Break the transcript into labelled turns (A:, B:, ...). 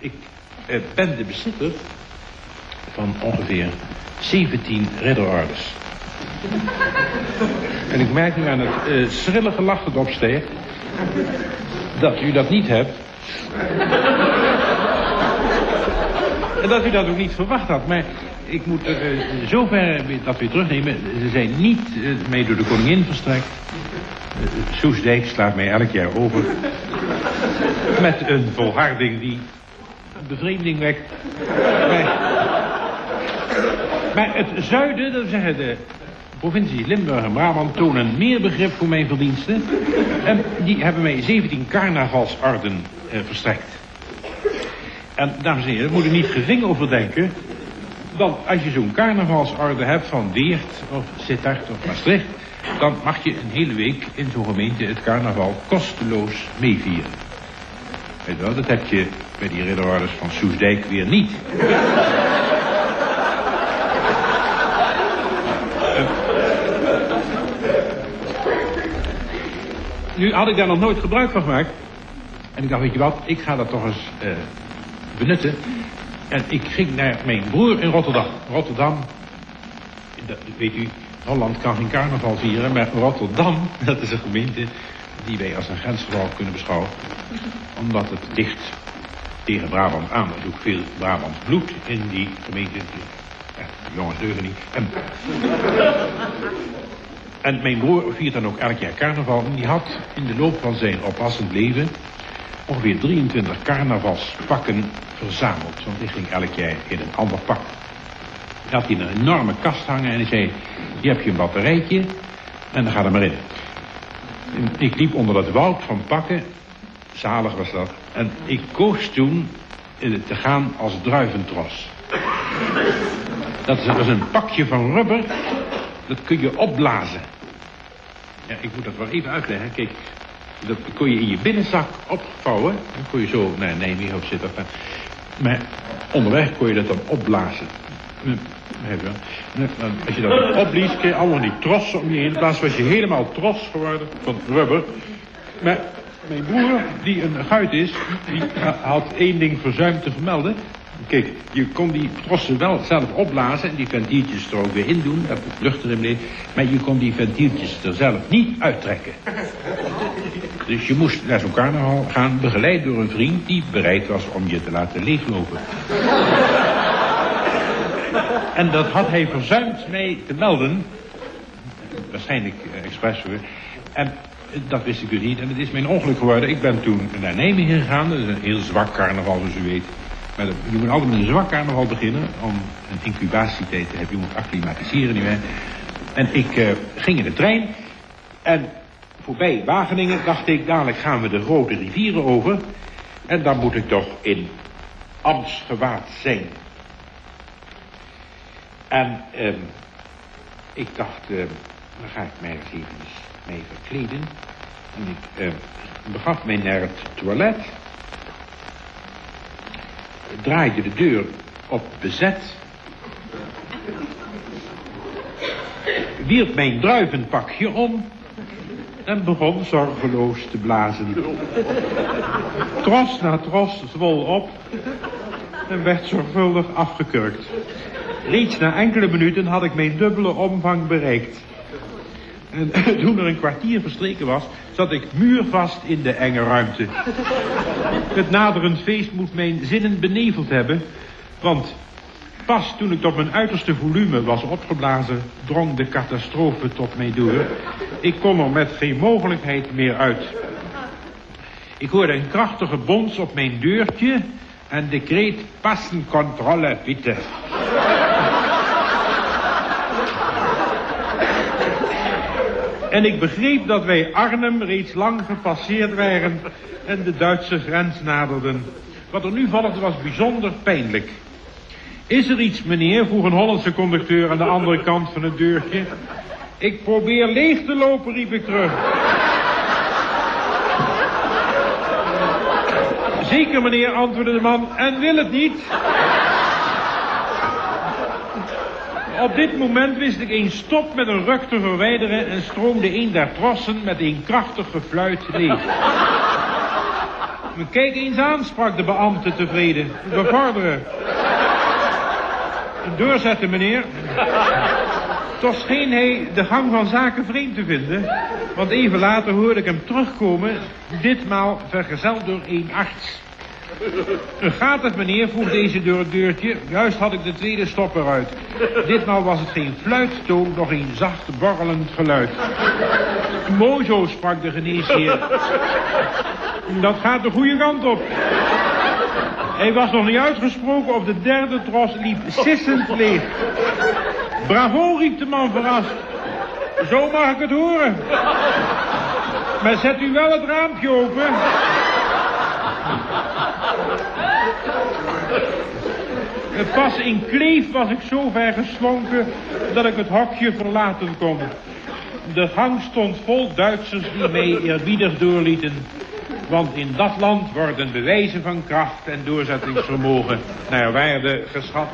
A: Ik ben de bezitter van ongeveer 17 ridderordes. En ik merk nu aan het schrille gelach dat opsteekt dat u dat niet hebt. En dat u dat ook niet verwacht had. Maar ik moet zover dat weer terugnemen. Ze zijn niet mee door de koningin verstrekt. Soesdijk slaat mij elk jaar over. Met een volharding die bevreemding wekt. Maar het zuiden, dat wil zeggen de provincie Limburg en Brabant, tonen meer begrip voor mijn verdiensten. En die hebben mij 17 carnavalsorden verstrekt. En dames en heren, moet u niet gering over denken. Want als je zo'n carnavalsorde hebt van Weert of Sittard of Maastricht, dan mag je een hele week in zo'n gemeente het carnaval kosteloos meevieren. Weet je wel, dat heb je bij die ridderordes van Soesdijk weer niet. Nu had ik daar nog nooit gebruik van gemaakt. En ik dacht, weet je wat, ik ga dat toch eens benutten. En ik ging naar mijn broer in Rotterdam. Rotterdam, weet u, Holland kan geen carnaval vieren, maar Rotterdam, dat is een gemeente die wij als een grensgeval kunnen beschouwen. Omdat het ligt tegen Brabant aan. Er is ook veel Brabants bloed in die gemeente. Jongens deugen niet. En mijn broer viert dan ook elk jaar carnaval. En die had in de loop van zijn oppassend leven ongeveer 23 carnavalspakken verzameld. Want die ging elk jaar in een ander pak. Hij had in een enorme kast hangen en hij zei, hier heb je een batterijtje en dan ga er maar in. En ik liep onder dat woud van pakken, zalig was dat, en ik koos toen te gaan als druiventros. Dat is een pakje van rubber, dat kun je opblazen. Ja, ik moet dat wel even uitleggen. Kijk, dat kon je in je binnenzak opvouwen. Dan kon je zo naar Nijmegen op zitten. Maar onderweg kon je dat dan opblazen. Als je dat opblies, kun je allemaal die trossen om je heen. In plaats was je helemaal tros geworden van rubber. Maar mijn broer, die een guit is, die had één ding verzuimd te vermelden. Kijk, je kon die trossen wel zelf opblazen en die ventieltjes er ook weer in doen, dat het lucht erin bleef. Maar je kon die ventieltjes er zelf niet uittrekken. Dus je moest naar zo'n carnaval gaan, begeleid door een vriend die bereid was om je te laten leeglopen. En dat had hij verzuimd mij te melden. Waarschijnlijk expres voor. En dat wist ik dus niet. En het is mijn ongeluk geworden. Ik ben toen naar Nijmegen gegaan. Dat is een heel zwak carnaval, zoals u weet. Maar je moet altijd met een zwak carnaval beginnen. Om een incubatietijd te hebben. Je moet acclimatiseren. Niet meer. En ik ging in de trein. En voorbij Wageningen dacht ik, dadelijk gaan we de grote rivieren over. En dan moet ik toch in ambtsgewaad zijn. En ik dacht, dan ga ik mij eens even mee verkleden. En ik begaf mij naar het toilet. Draaide de deur op bezet. Wierp mijn druivenpakje om. En begon zorgeloos te blazen. Tros na tros zwol op. En werd zorgvuldig afgekurkt. Reeds na enkele minuten had ik mijn dubbele omvang bereikt. En toen er een kwartier verstreken was, zat ik muurvast in de enge ruimte. Het naderend feest moet mijn zinnen beneveld hebben, want pas toen ik tot mijn uiterste volume was opgeblazen, drong de catastrofe tot mij door. Ik kon er met geen mogelijkheid meer uit. Ik hoorde een krachtige bons op mijn deurtje en de kreet passencontrole, bitte. En ik begreep dat wij Arnhem reeds lang gepasseerd waren en de Duitse grens naderden. Wat er nu volgde was bijzonder pijnlijk. Is er iets, meneer? Vroeg een Hollandse conducteur aan de andere kant van het deurtje. Ik probeer leeg te lopen, riep ik terug. Zeker, meneer, antwoordde de man, en wil het niet. Op dit moment wist ik een stop met een ruk te verwijderen en stroomde een der trossen met een krachtig gefluit leeg. Kijk eens aan, sprak de beambte tevreden. Bevorderen. Doorzetten, meneer. Toch scheen hij de gang van zaken vreemd te vinden. Want even later hoorde ik hem terugkomen. Ditmaal vergezeld door een arts. Gaat het, meneer? Vroeg deze door het deurtje. Juist had ik de tweede stopper uit. Ditmaal was het geen fluittoon, doch een zacht borrelend geluid. Mooi zo, sprak de geneesheer. Dat gaat de goede kant op. Hij was nog niet uitgesproken of de derde tros liep sissend leeg. Bravo, riep de man verrast. Zo mag ik het horen. Maar zet u wel het raampje open. Pas in Kleef was ik zo ver geslonken dat ik het hokje verlaten kon. De gang stond vol Duitsers die mij eerbiedig doorlieten. Want in dat land worden bewijzen van kracht en doorzettingsvermogen naar waarde geschat.